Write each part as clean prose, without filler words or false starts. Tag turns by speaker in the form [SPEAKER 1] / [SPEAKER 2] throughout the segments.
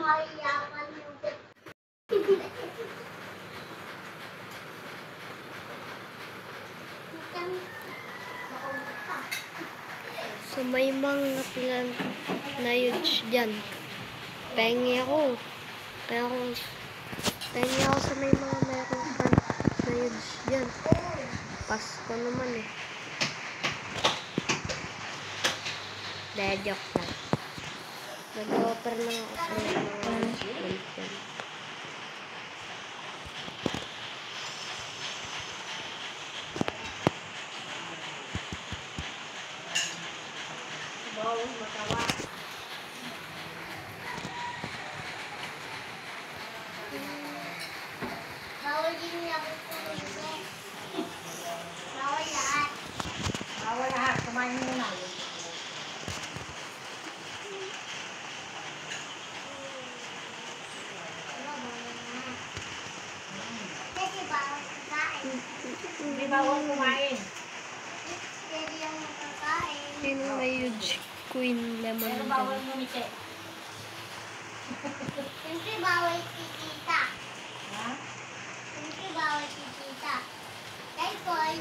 [SPEAKER 1] So may mga plant na huge dyan. Pengi ako. Pero pengi ako sa may mga merong plant na huge dyan. Pasko naman eh. Dahil joke lang. Nag-offer lang ako sa mga plant dyan.
[SPEAKER 2] Bawal matawa.
[SPEAKER 3] Bawal din niya ako kumain. Bawal lahat.
[SPEAKER 2] Bawal lahat. Kumain mo na.
[SPEAKER 3] Kasi bawal kakain.
[SPEAKER 2] Hindi bawal kumain.
[SPEAKER 3] Kasi yung makakain.
[SPEAKER 1] Sino may huge queen lemon
[SPEAKER 2] Pero
[SPEAKER 1] dyan?
[SPEAKER 2] bawal ngumiti.
[SPEAKER 3] Siyempre bawal si tita.
[SPEAKER 2] Ha?
[SPEAKER 3] Siyempre bawal si tita. Kay Koy.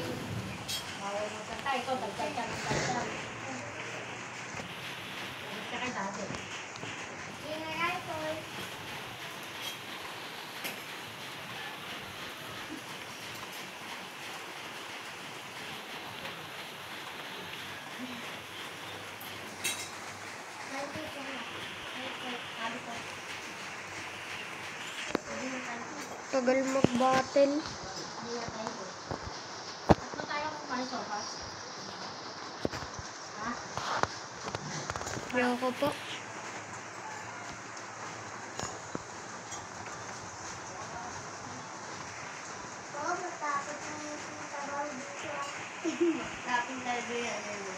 [SPEAKER 2] Bawal mo sa tayo. Ito, dagdag. Dagdag kay dati.
[SPEAKER 3] Yun na kay Koy.
[SPEAKER 1] Tagal mag-battle.
[SPEAKER 2] Tatlo tayo kumain sopas. Ha?
[SPEAKER 1] Ayoko po.
[SPEAKER 3] Oo, matapos na yung trabaho dito.
[SPEAKER 2] Dating talaga yan.